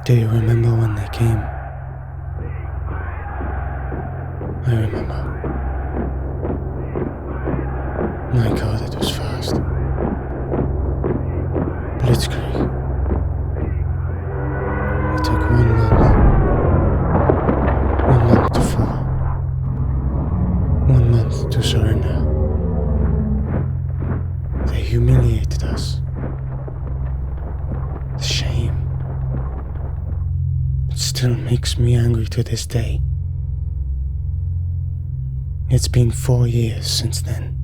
Do you remember when they came? I remember. My God, it was fast. Blitzkrieg. It took 1 month. 1 month to fall. 1 month to surrender. They humiliated us. The shame. It still makes me angry to this day. It's been 4 years since then.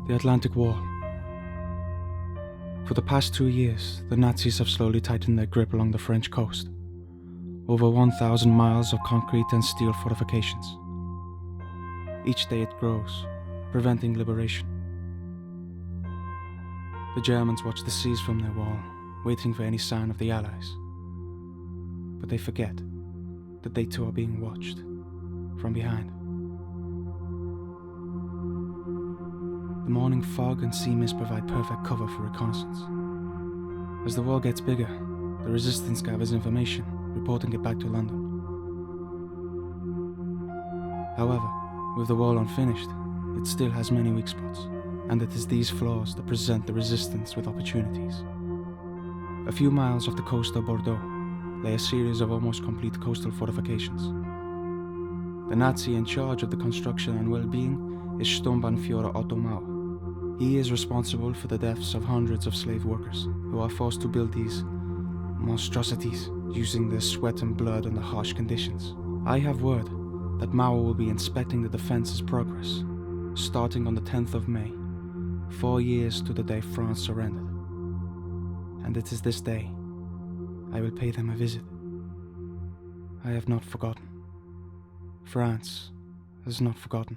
The Atlantic Wall. For the past 2 years, the Nazis have slowly tightened their grip along the French coast. Over 1,000 miles of concrete and steel fortifications. Each day it grows, preventing liberation. The Germans watch the seas from their wall, waiting for any sign of the Allies. But they forget that they too are being watched from behind. The morning fog and sea mist provide perfect cover for reconnaissance. As the wall gets bigger, the resistance gathers information, reporting it back to London. However, with the wall unfinished, it still has many weak spots, and it is these flaws that present the resistance with opportunities. A few miles off the coast of Bordeaux lay a series of almost complete coastal fortifications. The Nazi in charge of the construction and well-being is Sturmbannführer Otto Mauer. He is responsible for the deaths of hundreds of slave workers who are forced to build these monstrosities using their sweat and blood under harsh conditions. I have word that Mauer will be inspecting the defense's progress, starting on the 10th of May, 4 years to the day France surrendered. And it is this day I will pay them a visit. I have not forgotten. France has not forgotten.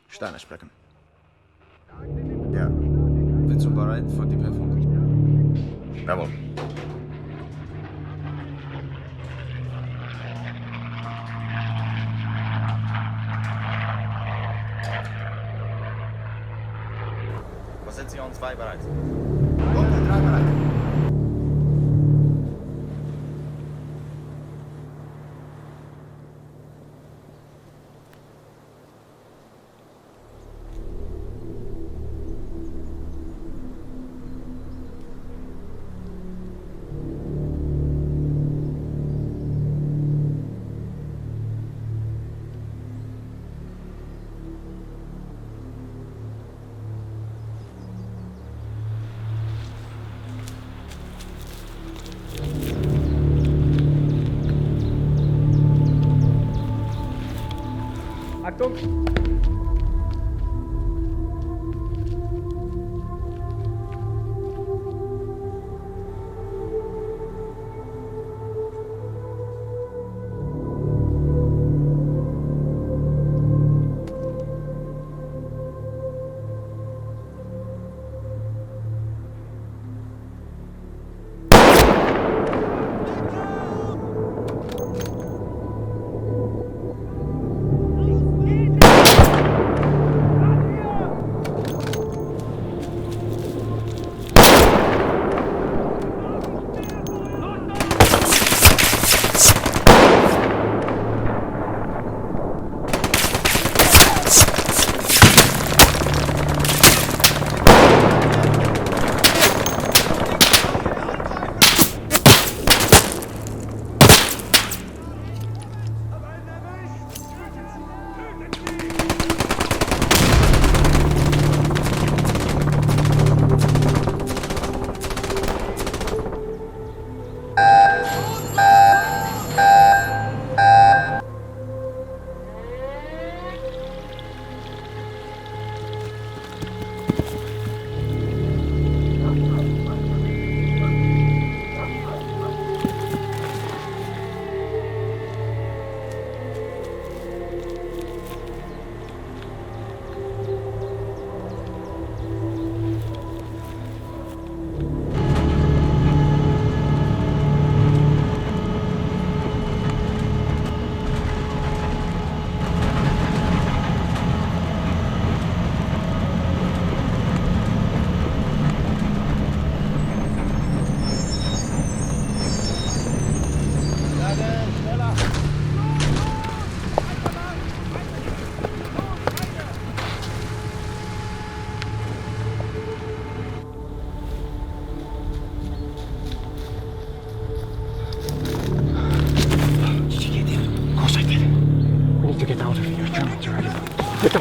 Steine sprechen. Ja. Bist du bereit für die Perfunk? Jawohl. Position 2 bereit. Bunker 3 bereit. Achtung!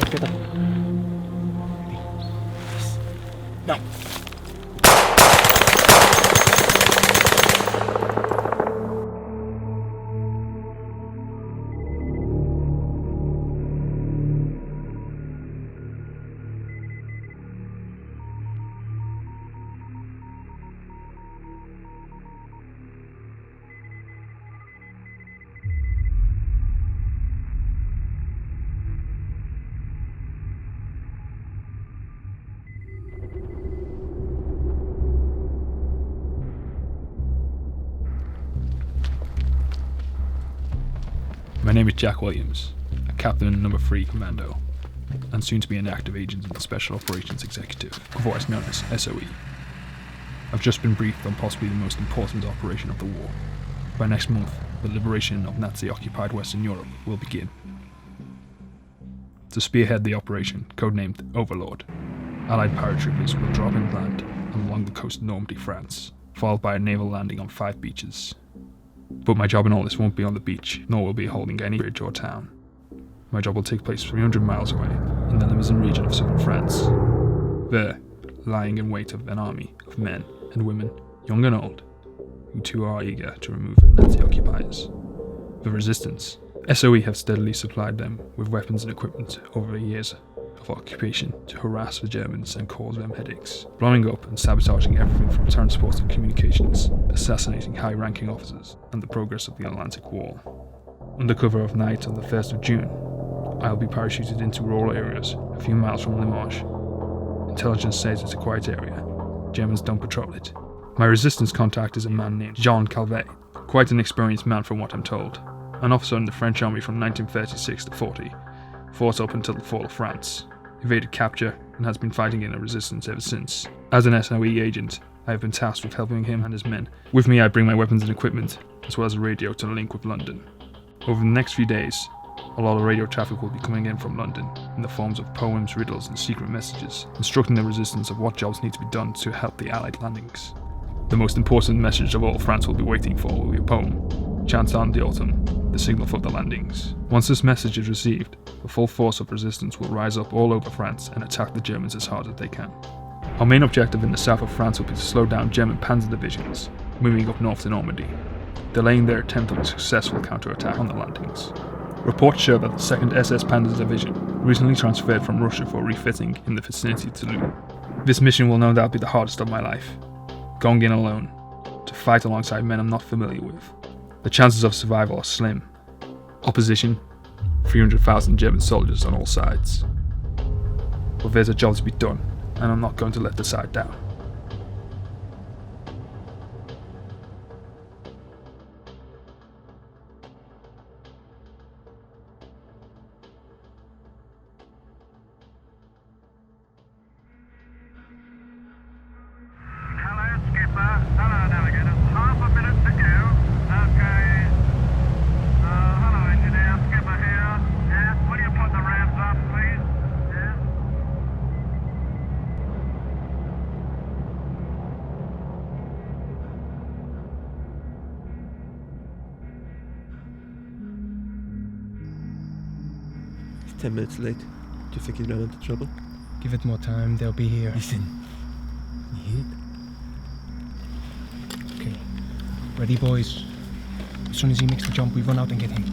Get up. Now. My name is Jack Williams, a captain in No. 3 Commando, and soon to be an active agent in the Special Operations Executive, otherwise known as SOE. I've just been briefed on possibly the most important operation of the war. By next month, the liberation of Nazi-occupied Western Europe will begin. To spearhead the operation, codenamed Overlord, Allied paratroopers will drop inland and along the coast of Normandy, France, followed by a naval landing on 5 beaches. But my job in all this won't be on the beach, nor will be holding any bridge or town. My job will take place 300 miles away, in the Limousin region of southern France. There, lying in wait of an army of men and women, young and old, who too are eager to remove the Nazi occupiers. The resistance. SOE have steadily supplied them with weapons and equipment over the years of occupation to harass the Germans and cause them headaches, blowing up and sabotaging everything from transport to communications, assassinating high-ranking officers, and the progress of the Atlantic Wall. Under cover of night on the 1st of June, I'll be parachuted into rural areas a few miles from Limoges. Intelligence says it's a quiet area. Germans don't patrol it. My resistance contact is a man named Jean Calvet, quite an experienced man from what I'm told. An officer in the French army from 1936 to 40, fought up until the fall of France, evaded capture, and has been fighting in the resistance ever since. As an SOE agent, I have been tasked with helping him and his men. With me I bring my weapons and equipment, as well as a radio to link with London. Over the next few days, a lot of radio traffic will be coming in from London, in the forms of poems, riddles, and secret messages, instructing the resistance of what jobs need to be done to help the Allied landings. The most important message of all France will be waiting for will be a poem, Chants on the Autumn, the signal for the landings. Once this message is received, the full force of resistance will rise up all over France and attack the Germans as hard as they can. Our main objective in the south of France will be to slow down German panzer divisions, moving up north to Normandy, delaying their attempt on a successful counterattack on the landings. Reports show that the 2nd SS Panzer Division recently transferred from Russia for refitting in the vicinity of Toulouse. This mission will no doubt be the hardest of my life. Going in alone, to fight alongside men I'm not familiar with. The chances of survival are slim. Opposition, 300,000 German soldiers on all sides. But there's a job to be done, and I'm not going to let the side down. It's 10 minutes late. Do you think he's not into trouble? Give it more time, they'll be here. Listen. You hear it? Okay. Ready, boys? As soon as he makes the jump, we run out and get him.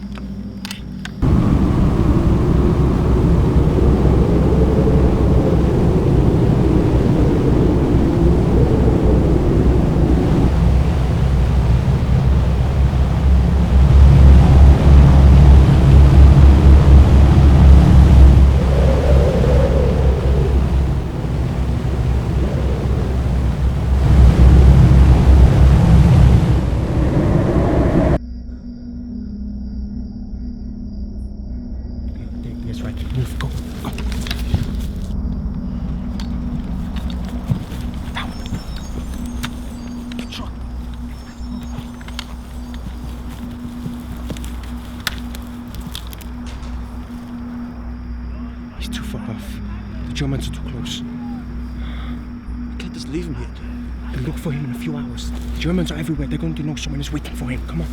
Germans are too close. We can't just leave him here. They'll look for him in a few hours. The Germans are everywhere. They're going to know someone is waiting for him. Come on.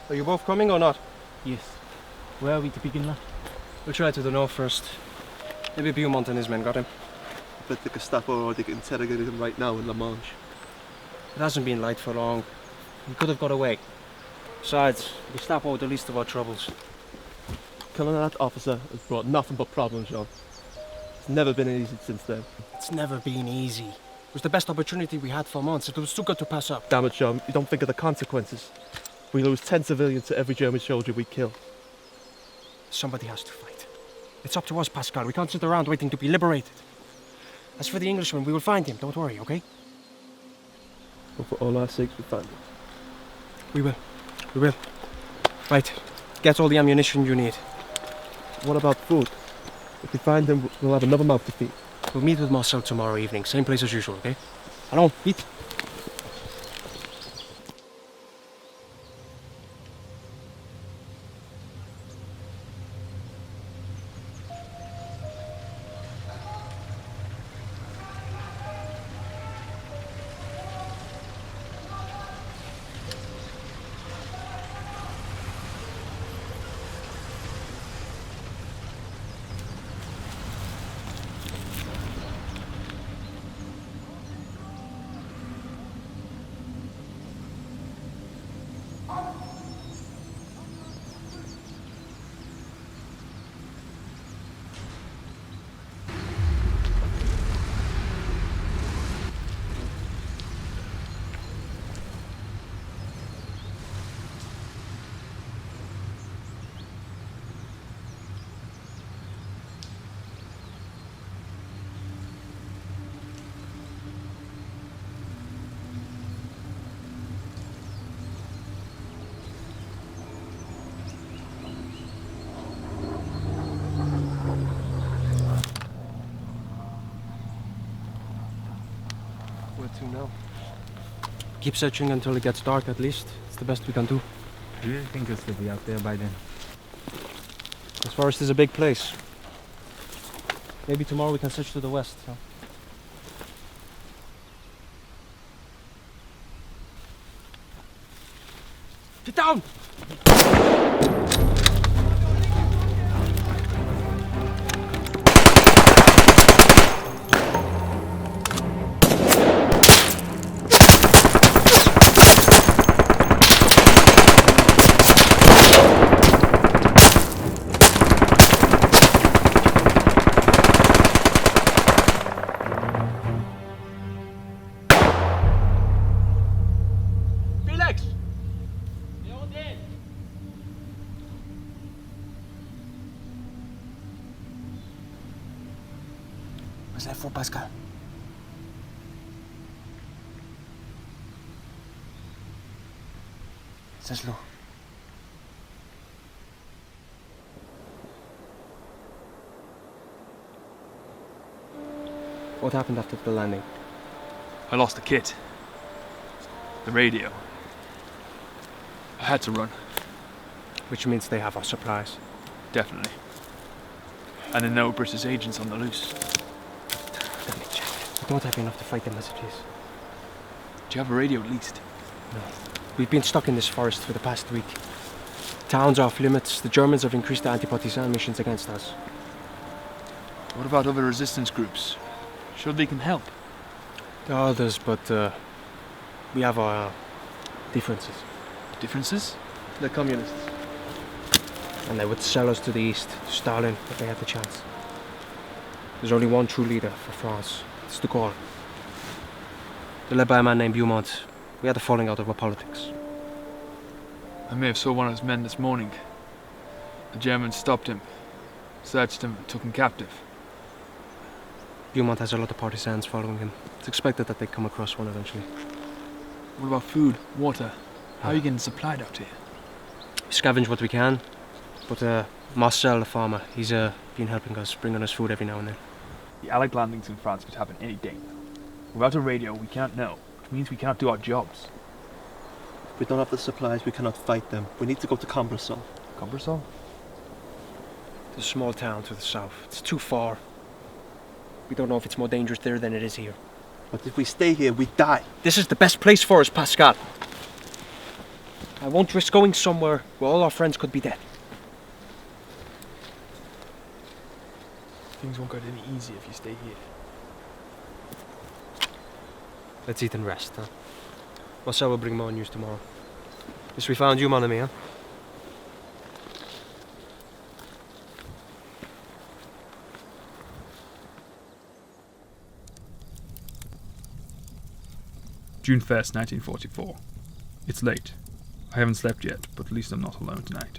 Are you both coming or not? Yes. Where are we to begin, lad? We'll try to the north first. Maybe Beaumont and his men got him. But the Gestapo already interrogated him right now in La Manche. It hasn't been light for long. He could have got away. Besides, Gestapo are the least of our troubles. Killing that officer has brought nothing but problems, John. It's never been easy since then. It's never been easy. It was the best opportunity we had for months. It was too good to pass up. Damn it, John, you don't think of the consequences. We lose 10 civilians to every German soldier we kill. Somebody has to fight. It's up to us, Pascal. We can't sit around waiting to be liberated. As for the Englishman, we will find him. Don't worry, okay? But for all our sakes, we find him. We will. We will. Right. Get all the ammunition you need. What about food? If we find him, we'll have another mouth to feed. We'll meet with Marcel tomorrow evening. Same place as usual, okay? Allons, vite. Where to now? Keep searching until it gets dark, at least. It's the best we can do. Do you think us to be out there by then? This forest is a big place. Maybe tomorrow we can search to the west. Huh? Get down! What's that for, Pascal? C'est slow. What happened after the landing? I lost the kit. The radio. I had to run. Which means they have our supplies. Definitely. And there are no British agents on the loose. Let me check. We don't have enough to fight the messages. Do you have a radio at least? No. We've been stuck in this forest for the past week. Town's off limits. The Germans have increased the anti-partisan missions against us. What about other resistance groups? Sure they can help. There are others, but we have our differences. Differences? They're communists. And they would sell us to the east, to Stalin, if they had the chance. There's only one true leader for France. It's de Gaulle. They're led by a man named Beaumont. We had a falling out over politics. I may have saw one of his men this morning. The Germans stopped him, searched him, and took him captive. Beaumont has a lot of partisans following him. It's expected that they come across one eventually. What about food, water? How are you getting supplied out here? We scavenge what we can, but Marcel, the farmer, he's been helping us, bringing us food every now and then. The Allied landings in France could happen any day. Without a radio, we can't know, which means we cannot do our jobs. If we don't have the supplies, we cannot fight them. We need to go to Combrasol. Combrasol? It's a small town to the south. It's too far. We don't know if it's more dangerous there than it is here. But if we stay here, we die. This is the best place for us, Pascal. I won't risk going somewhere where all our friends could be dead. Things won't get any easier if you stay here. Let's eat and rest, huh? Marcel will bring more news tomorrow. Guess we found you, mon ami, huh? June 1st, 1944. It's late. I haven't slept yet, but at least I'm not alone tonight.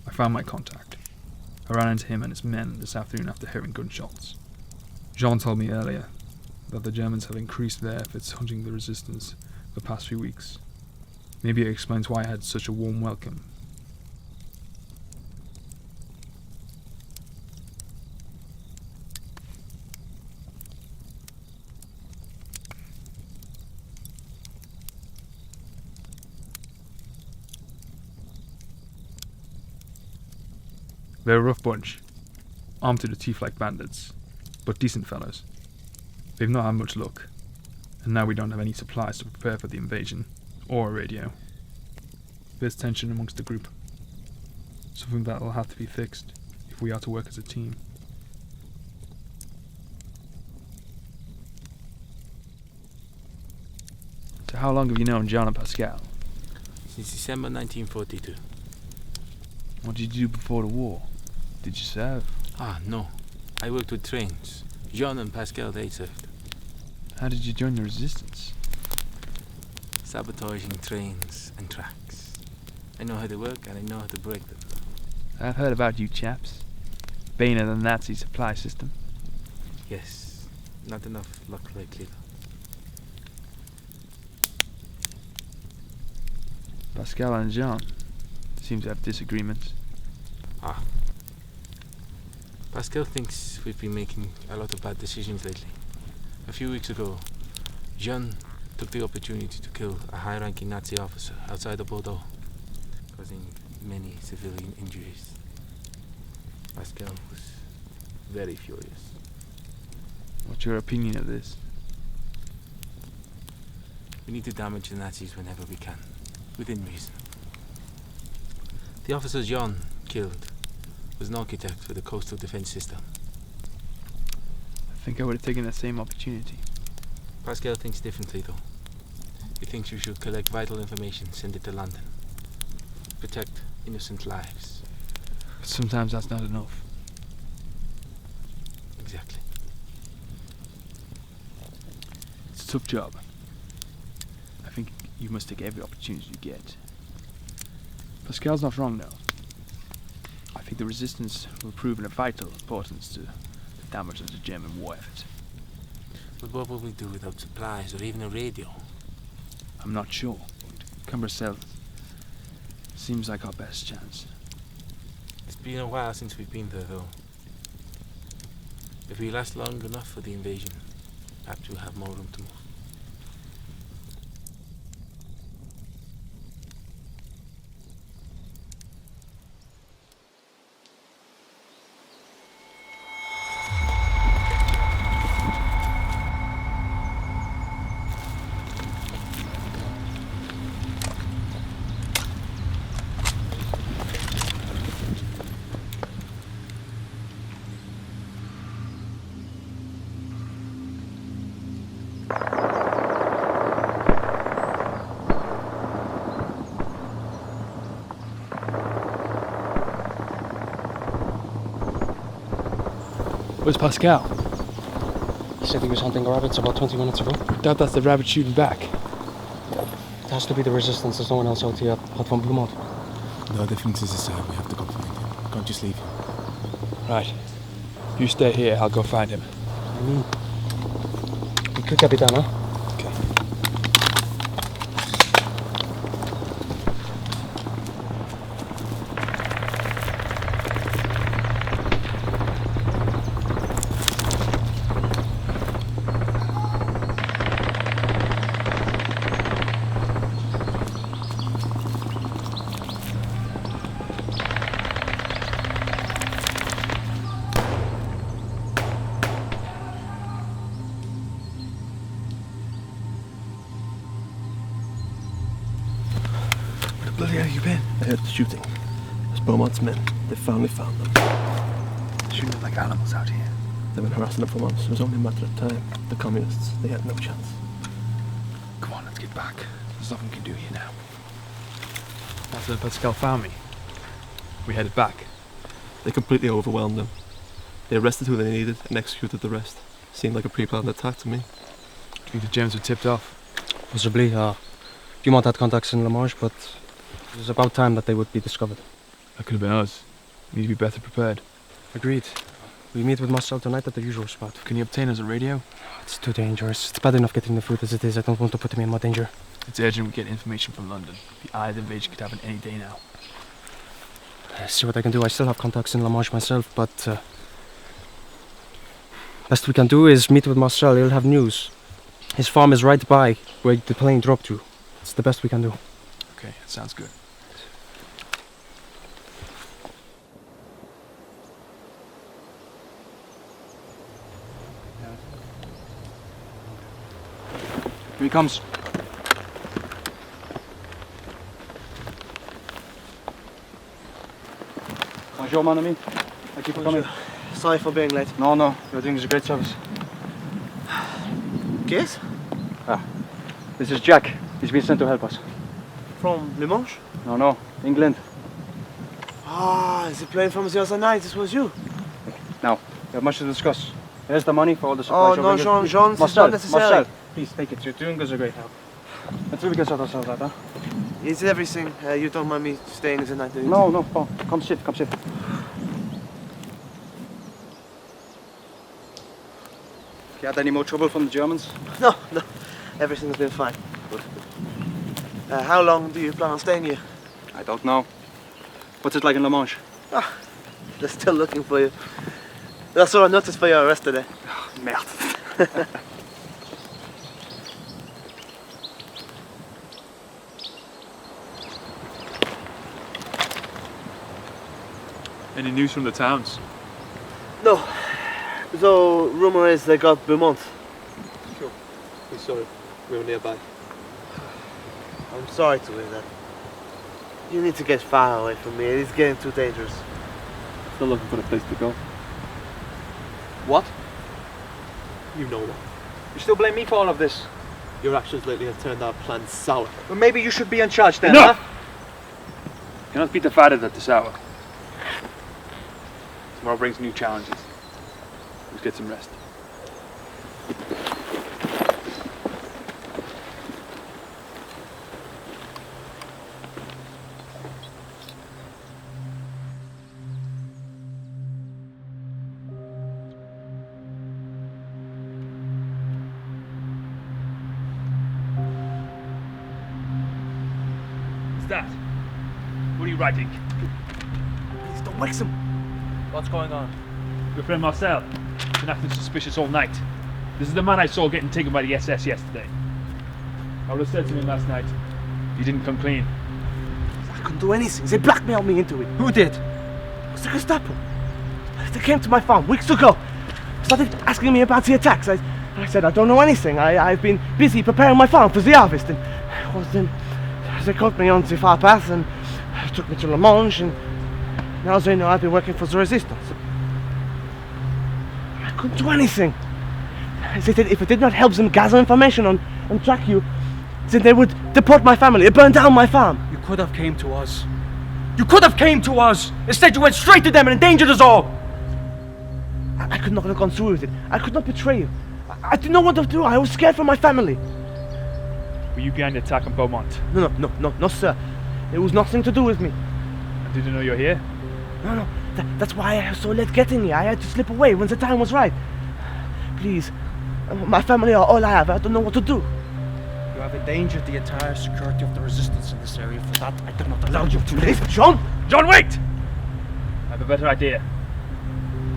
I found my contact. I ran into him and his men this afternoon after hearing gunshots. Jean told me earlier that the Germans have increased their efforts hunting the resistance the past few weeks. Maybe it explains why I had such a warm welcome. They're a rough bunch, armed to the teeth like bandits, but decent fellows. They've not had much luck, and now we don't have any supplies to prepare for the invasion, or a radio. There's tension amongst the group, something that'll have to be fixed if we are to work as a team. So how long have you known John and Pascal? Since December 1942. What did you do before the war? Did you serve? Ah, no. I worked with trains. Jean and Pascal, they served. How did you join the resistance? Sabotaging trains and tracks. I know how they work and I know how to break them. I've heard about you chaps. Bane of the Nazi supply system. Yes. Not enough luck lately, though. Pascal and Jean seem to have disagreements. Ah. Pascal thinks we've been making a lot of bad decisions lately. A few weeks ago, Jean took the opportunity to kill a high-ranking Nazi officer outside of Bordeaux, causing many civilian injuries. Pascal was very furious. What's your opinion of this? We need to damage the Nazis whenever we can, within reason. The officer Jean killed was an architect for the coastal defense system. I think I would have taken that same opportunity. Pascal thinks differently, though. He thinks we should collect vital information, send it to London. Protect innocent lives. But sometimes that's not enough. Exactly. It's a tough job. I think you must take every opportunity you get. Pascal's not wrong, though. I think the resistance will prove of vital importance to the damage of the German war effort. But what will we do without supplies or even a radio? I'm not sure. Cumbersell seems like our best chance. It's been a while since we've been there, though. If we last long enough for the invasion, perhaps we'll have more room to move. Where's Pascal? He said he was hunting rabbits about 20 minutes ago. I doubt that's the rabbit shooting back. It has to be the resistance. There's no one else out here at Van Bloemont. No differences aside, we have to go find him. Can't just leave him. Right. You stay here, I'll go find him. Be quick, Capitan, huh? bloody hell you been? I heard the shooting. It's Beaumont's men. They finally found them. Shooting like animals out here. They've been harassing them for months. It was only a matter of time. The communists, they had no chance. Come on, let's get back. There's nothing we can do here now. After Pascal found me, we headed back. They completely overwhelmed them. They arrested who they needed and executed the rest. Seemed like a pre-planned attack to me. Do you think the gems were tipped off? Possibly, Dumont had contacts in La Manche, but it was about time that they would be discovered. That could have been us. We need to be better prepared. Agreed. We meet with Marcel tonight at the usual spot. Can you obtain us a radio? It's too dangerous. It's bad enough getting the food as it is. I don't want to put him in more danger. It's urgent we get information from London. The Allied invasion could happen any day now. See what I can do. I still have contacts in La Manche myself, but best we can do is meet with Marcel. He'll have news. His farm is right by where the plane dropped to. It's the best we can do. Okay, that sounds good. Here he comes. Bonjour, mon ami. Thank you for coming. Sorry for being late. No, you're doing us a great service. Yes? This is Jack. He's been sent to help us. From Le Manche? No, England. Ah, is it playing from the other night? This was you. Now, we have much to discuss. Here's the money for all the Oh, supplies. no, you're Jean, it's not necessary. Marcel, please take it. You're doing us a great help. Until we can sort ourselves out, huh? It's everything. You don't mind me staying the night, do you? No, come sit. You had any more trouble from the Germans? No. Everything's been fine. Good. How long do you plan on staying here? I don't know. What's it like in La Manche? They're still looking for you. I saw a notice for your arrest today. Merde. Any news from the towns? No. So, rumour is they got Beaumont. Sure. We saw it. We were nearby. I'm sorry to hear that. You need to get far away from me. It's getting too dangerous. Still looking for a place to go. What? You know what? You still blame me for all of this? Your actions lately have turned our plans sour. Well, maybe you should be in charge then, Enough! huh? You're not be divided at this hour. Tomorrow brings new challenges. Let's get some rest. What's that? What are you writing? Please don't wake him. What's going on? Your friend Marcel. Been acting suspicious all night. This is the man I saw getting taken by the SS yesterday. I would have said to him last night, you didn't come clean. I couldn't do anything. They blackmailed me into it. Who did? It was the Gestapo. They came to my farm weeks ago. Started asking me about the attacks. I said I don't know anything. I've been busy preparing my farm for the harvest. And then they caught me on the far path and took me to La Manche. And now they know I've been working for the resistance. I couldn't do anything. They said if it did not help them gather information and track you, then they would deport my family, burn down my farm. You could have came to us. Instead, you went straight to them and endangered us all. I could not have gone through with it. I could not betray you. I didn't know what to do. I was scared for my family. Were you behind the attack on Beaumont? No, sir. It was nothing to do with me. And did you know you're here? No. That's why I was so late getting here. I had to slip away when the time was right. Please. My family are all I have. I don't know what to do. You have endangered the entire security of the resistance in this area. For that, I did not allow you to Please, live. John! John, wait! I have a better idea.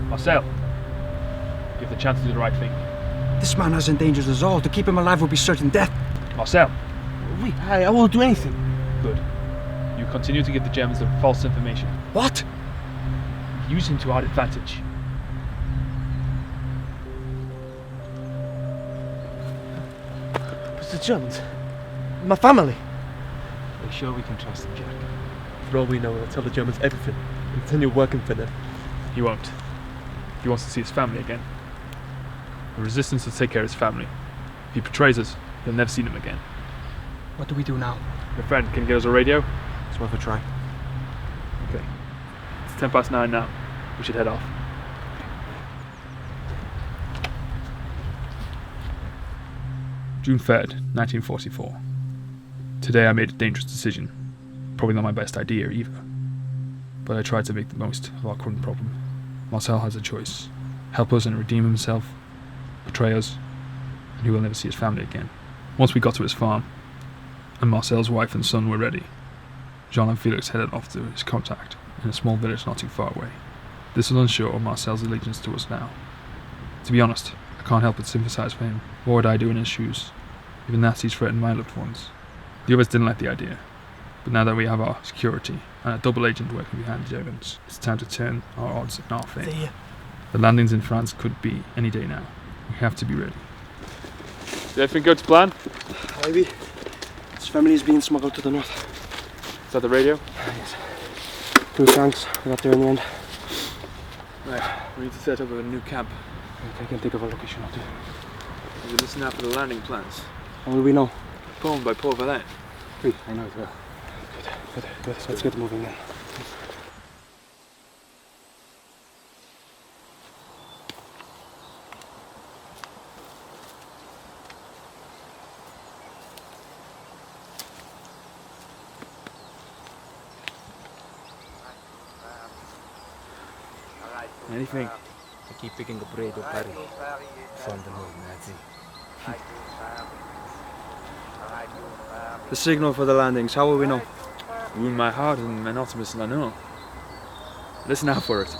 Marcel, you have the chance to do the right thing. This man has endangered us all. To keep him alive would be certain death. Marcel, I will do anything. good. You continue to give the Germans the false information. What? Use him to our advantage. But the Germans, my family, sure we can trust him, Jack? For all we know, he'll tell the Germans everything and continue working for them. He won't. He wants to see his family again. The resistance will take care of his family. If he betrays us, he'll never see them again. What do we do now? Your friend can get us a radio? It's worth a try. Okay. It's 9:10 now. We should head off. June 3rd, 1944. Today I made a dangerous decision. Probably not my best idea either. But I tried to make the most of our current problem. Marcel has a choice. Help us and redeem himself, betray us, and he will never see his family again. Once we got to his farm, and Marcel's wife and son were ready, Jean and Felix headed off to his contact in a small village not too far away. This is unsure of Marcel's allegiance to us now. To be honest, I can't help but sympathise for him. What would I do in his shoes? Even Nazis threatened my loved ones. The others didn't like the idea. But now that we have our security and a double agent working behind the Germans, it's time to turn our odds in our favour. The landings in France could be any day now. We have to be ready. Did everything go to plan? Maybe. His family is being smuggled to the north. Is that the radio? Yes. 2 tanks. We got there in the end. Right, we need to set up a new camp. I can think of a location or two. We will listen out for the landing plans. How will we know? Poem by Paul Verlaine. I know it well. Good. Let's get moving then. Anything? I keep picking up radio Paris from the old Nazi. The signal for the landings, how will we know? Wound my heart and monotonous I know. Listen out for it.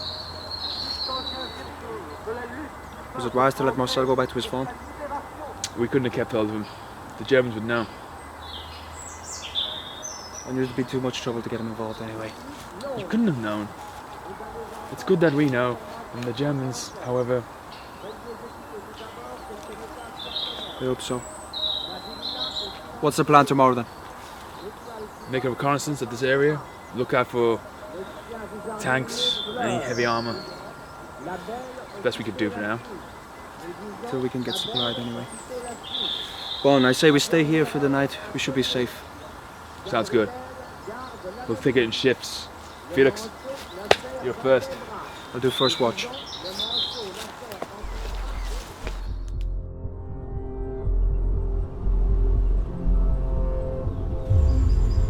Was it wise to let Marcel go back to his phone? We couldn't have kept hold of him. The Germans would know. I knew it'd be too much trouble to get him involved anyway. You couldn't have known. It's good that we know. And the Germans, however... I hope so. What's the plan tomorrow then? Make a reconnaissance of this area. Look out for tanks, any heavy armour. Best we could do for now. Till we can get supplied anyway. Bon, I say we stay here for the night. We should be safe. Sounds good. We'll take it in shifts. Felix, you're first. I'll do first watch.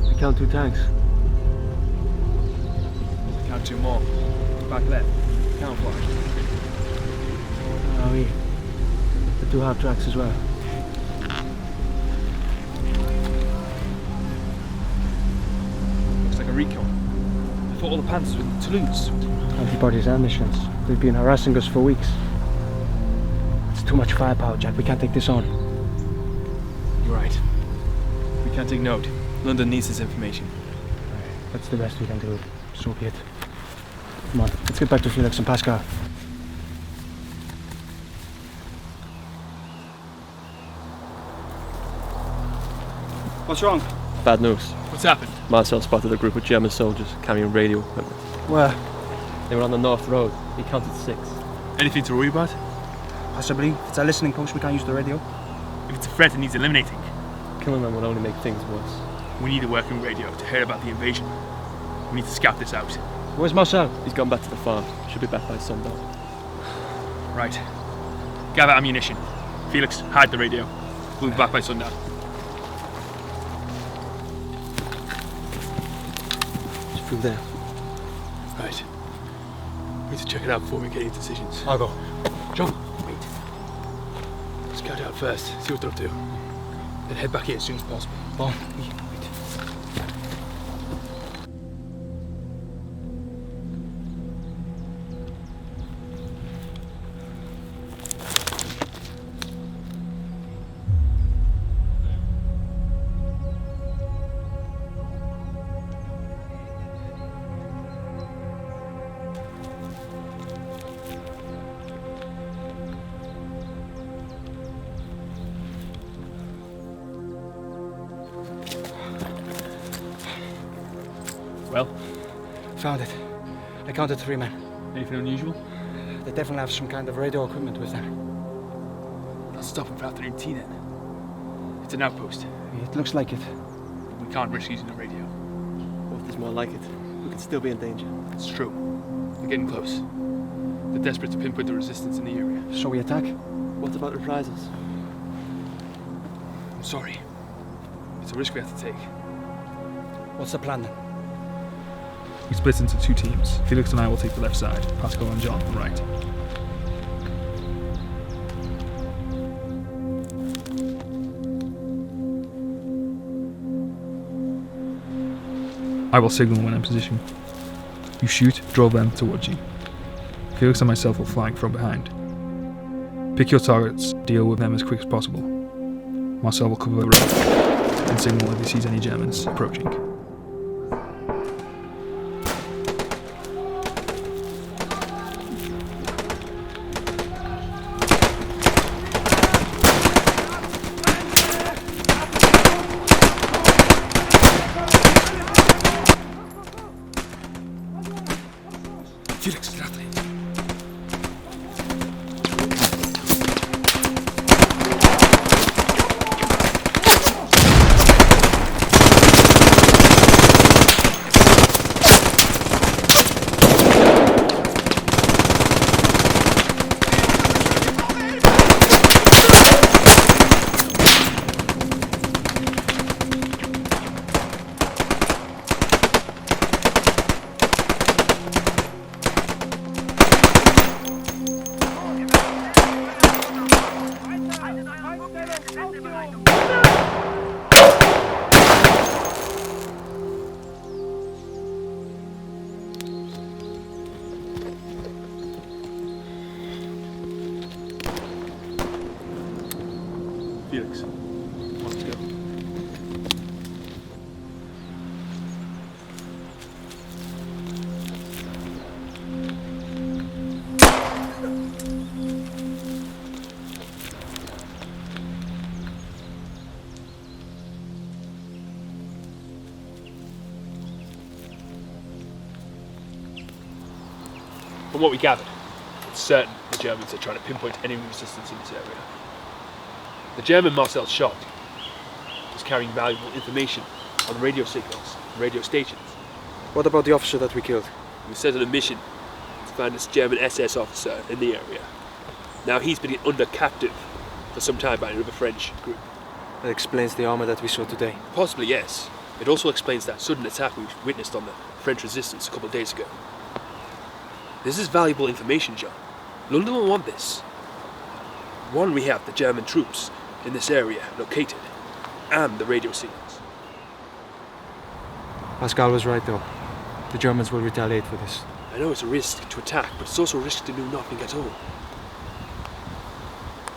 I count 2 tanks. Count 2 more. Back left. Camouflage. Oh, oui. The 2 half tracks as well. Looks like a recon. I thought all the Panthers were in Toulouse. Anti-partisan missions. They've been harassing us for weeks. It's too much firepower, Jack. We can't take this on. You're right. We can't ignore it. London needs this information. That's the best we can do. So be it. Come on, let's get back to Felix and Pascal. What's wrong? Bad news. What's happened? Marcel spotted a group of German soldiers carrying radio equipment. Where? They were on the North Road. He counted 6. Anything to worry about? Possibly. If it's a listening post, we can't use the radio. If it's a threat, it needs eliminating. Killing them will only make things worse. We need a working radio to hear about the invasion. We need to scout this out. Where's Marcel? He's gone back to the farm. Should be back by sundown. Right. Gather ammunition. Felix, hide the radio. We'll be back by sundown. It's through there. Right. We need to check it out before we make any decisions. I'll go. John, wait. Scout out first, see what they're up to. Then head back here as soon as possible. Bon. Well, Found it. I counted 3 men. anything unusual? They definitely have some kind of radio equipment with them. I'll stop him for afternoon tea then. It's an outpost. It looks like it. We can't risk using the radio. What if there's more like it? We could still be in danger. It's true. They're getting close. They're desperate to pinpoint the resistance in the area. So we attack? What about reprisals? I'm sorry. It's a risk we have to take. What's the plan then? We split into 2 teams. Felix and I will take the left side, Pascal and John the right. I will signal when in position. You shoot, draw them towards you. Felix and myself will flank from behind. Pick your targets, deal with them as quick as possible. Marcel will cover the road and signal if he sees any Germans approaching. Felix, grazie. Felix, let's go. From what we gathered, it's certain the Germans are trying to pinpoint enemy resistance in this area. The German Marcel shot was carrying valuable information on radio signals and radio stations. What about the officer that we killed? He was sent on a mission to find this German SS officer in the area. Now he's been under captive for some time by another French group. That explains the armor that we saw today. Possibly, yes. It also explains that sudden attack we witnessed on the French resistance a couple of days ago. This is valuable information, John. London will want this. One, we have the German troops in this area located, and the radio signals. Pascal was right though. The Germans will retaliate for this. I know it's a risk to attack, but it's also a risk to do nothing at all.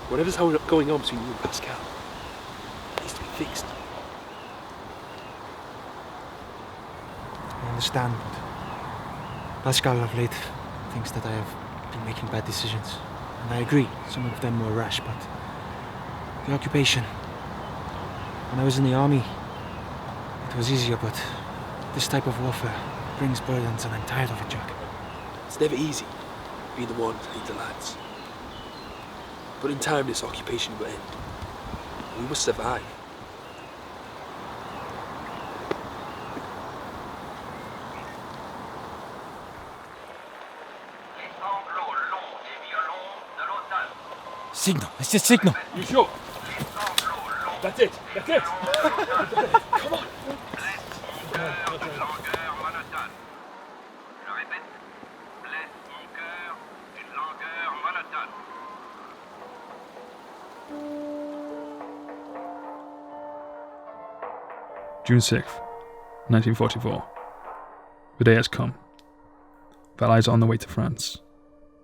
Whatever's going on between you and Pascal needs to be fixed. I understand, but Pascal of late thinks that I have been making bad decisions. And I agree, some of them were rash, but the occupation. When I was in the army, it was easier, but this type of warfare brings burdens and I'm tired of it, Jack. It's never easy being the one to lead the lads. But in time this occupation will end. We must survive. Signal. It's a signal. You sure? That's it. That's it. Come on. June 6th, 1944. The day has come. The Allies are on their way to France.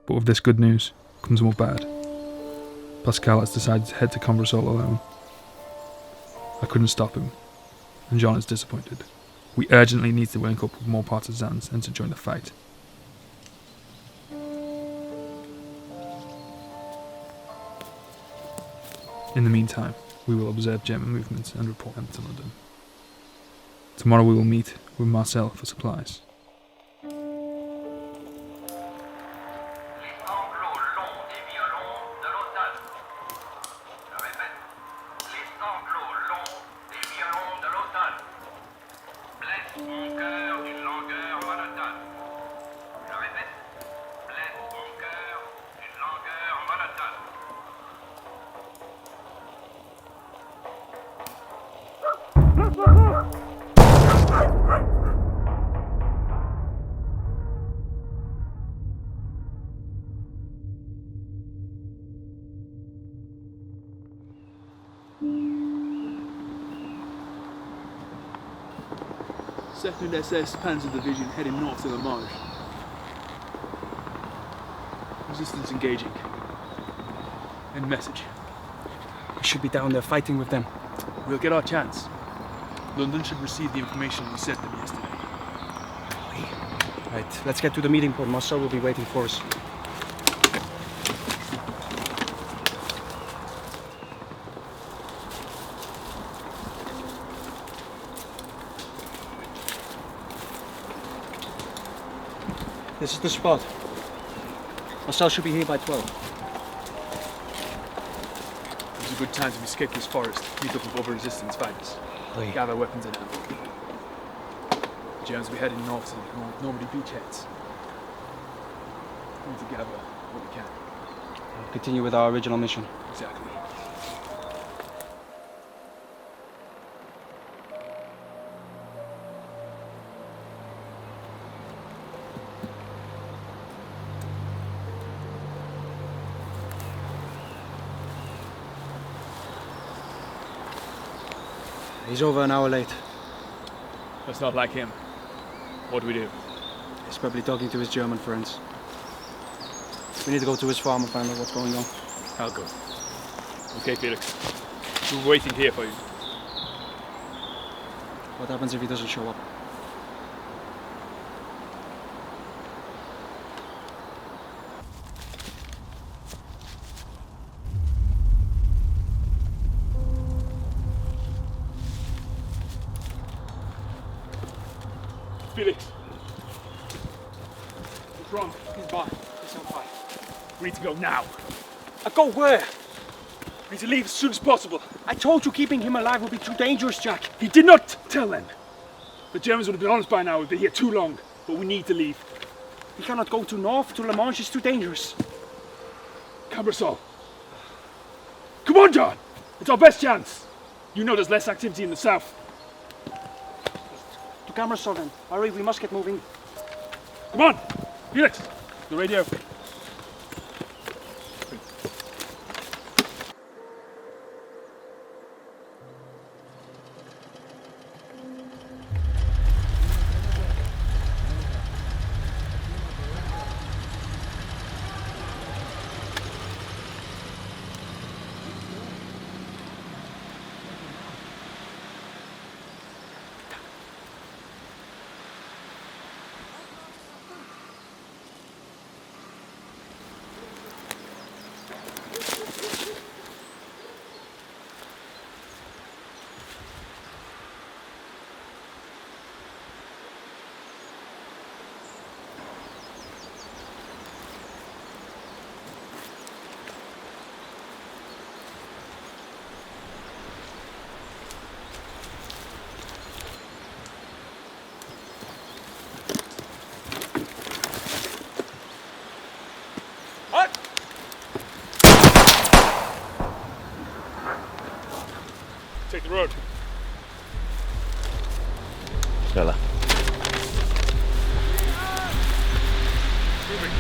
But with this good news comes more bad. Pascal has decided to head to Conversol alone. I couldn't stop him, and John is disappointed. We urgently need to link up with more partisans and to join the fight. In the meantime, we will observe German movements and report them to London. Tomorrow we will meet with Marcel for supplies. Second SS Panzer Division heading north to the marsh. Resistance engaging. End message. We should be down there fighting with them. We'll get our chance. London should receive the information we sent them yesterday. Right, let's get to the meeting point. Marcel will be waiting for us. This is the spot. Marcel should be here by 12. It's a good time to escape this forest, meet up with other resistance fighters. Gather weapons in hand. The Germans will be heading north to the Normandy beachheads. We need to gather what we can. We'll continue with our original mission. Exactly. He's over an hour late. That's not like him. What do we do? He's probably talking to his German friends. We need to go to his farm and find out what's going on. I'll go. Okay, Felix. We're waiting here for you. What happens if he doesn't show up? Felix! What's wrong? He's by. He's on fire. We need to go now. Go where? We need to leave as soon as possible. I told you keeping him alive would be too dangerous, Jack. He did not tell them. The Germans would have been on us by now. We've been here too long. But we need to leave. We cannot go to north, to La Manche. It's too dangerous. Cambresol. Come on, John! It's our best chance. You know there's less activity in the south. To Cambresol then. Hurry, we must get moving. Come on! Felix! The radio. Take the road. Stella. Moving.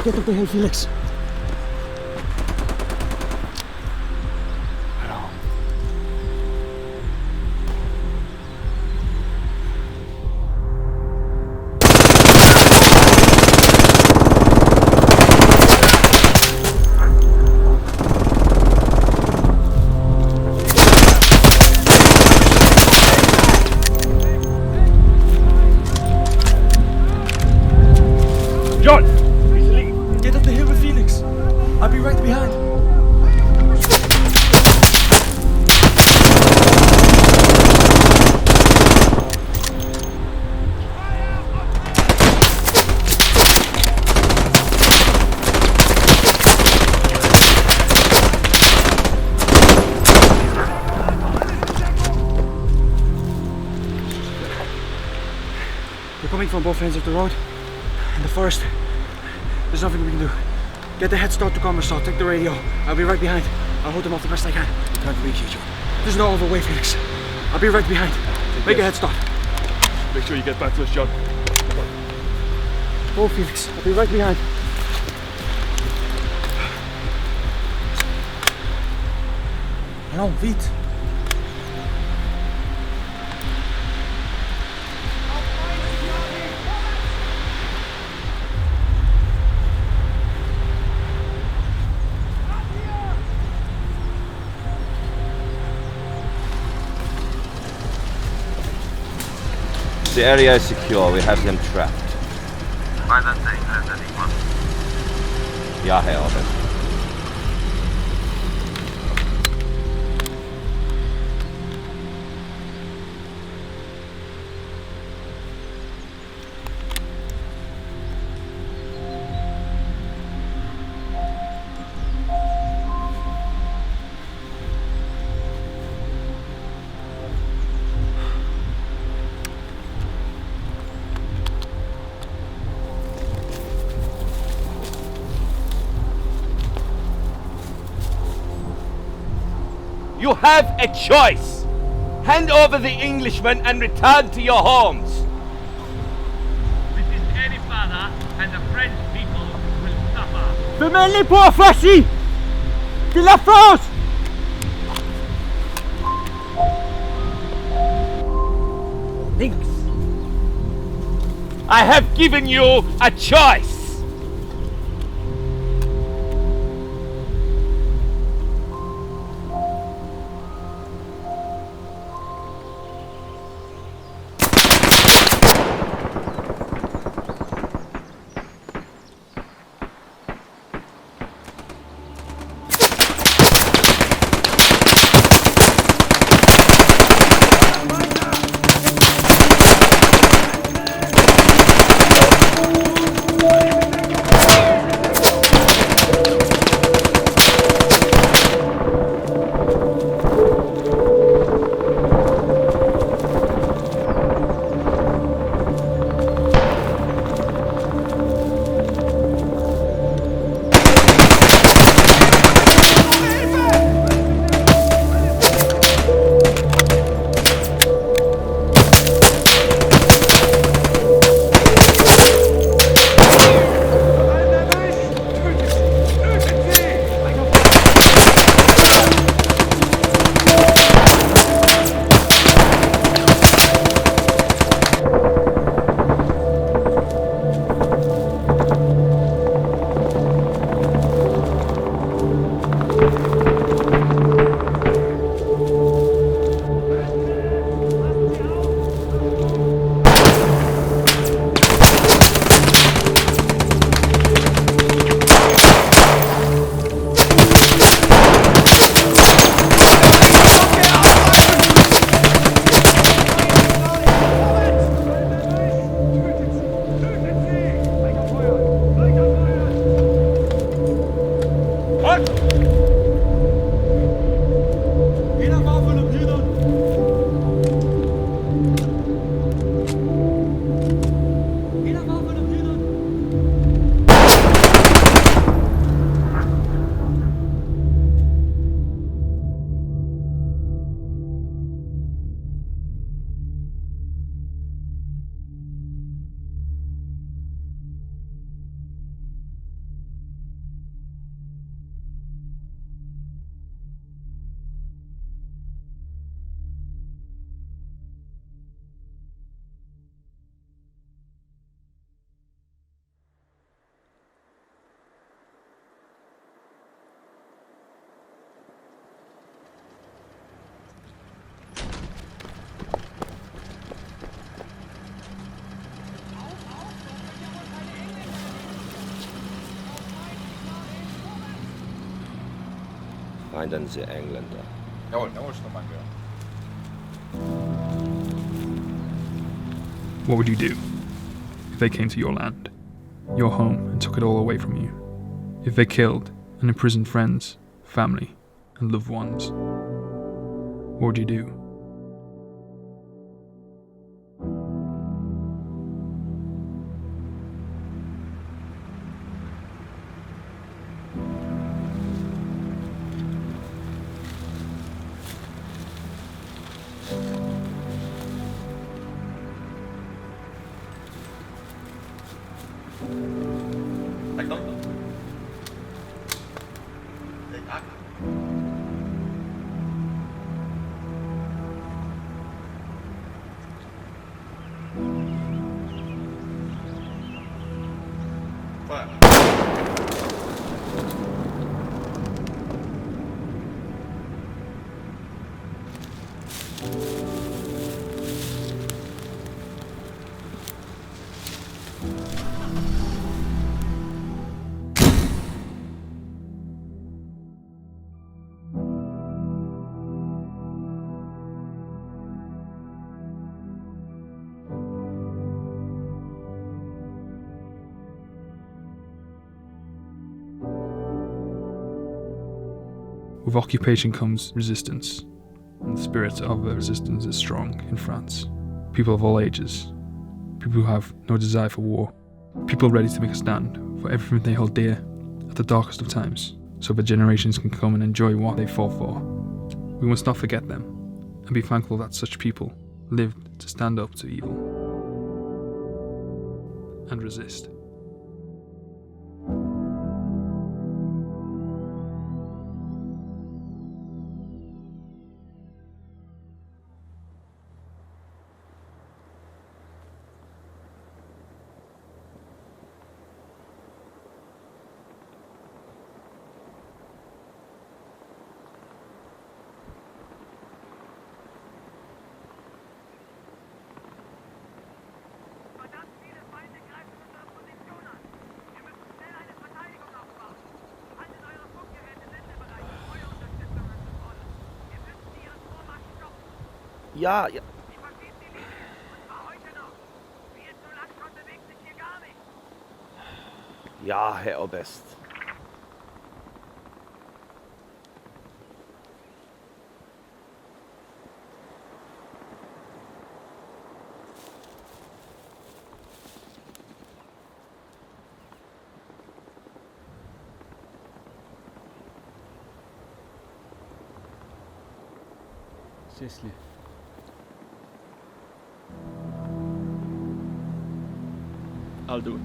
Get up the hill, Felix. They're coming from both ends of the road. In the forest. There's nothing we can do. Get the head start to Commerce, take the radio. I'll be right behind. I'll hold them off the best I can. We can't reach you, John. There's no other way, Felix. I'll be right behind. Make a head start. Make sure you get back to us, John. Go, Felix. I'll be right behind. Allons, vite. The area is secure. We have them trapped. By that thing, has anyone? Ja, Herr Orbit. You have a choice. Hand over the Englishmen and return to your homes. This is any father, and the French people will suffer. Demandez pour Flashy! De la France! Thanks. I have given you a choice. Finden Sie Engländer. Jawohl, jawohl, Sturmbannführer. What would you do if they came to your land, your home, and took it all away from you? If they killed and imprisoned friends, family, and loved ones? What would you do? Tack då. Tack. With occupation comes resistance, and the spirit of the resistance is strong in France. People of all ages, people who have no desire for war, people ready to make a stand for everything they hold dear at the darkest of times, so that generations can come and enjoy what they fought for. We must not forget them, and be thankful that such people lived to stand up to evil and resist. Ja. Ja, Herr Oberst. Cecily. I'll do it.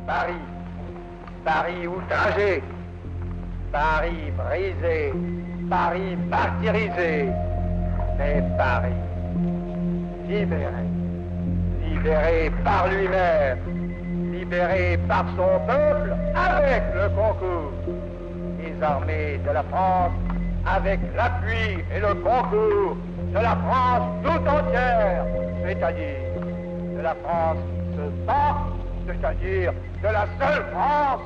Paris, Paris outragé, Paris brisé, Paris martyrisé, mais Paris libéré, libéré par lui-même, libéré par son peuple avec le concours des armées de la France, avec l'appui et le concours de la France tout entière, c'est-à-dire de la France qui se bat, c'est-à-dire de la seule France,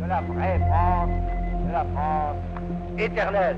de la vraie France, de la France éternelle.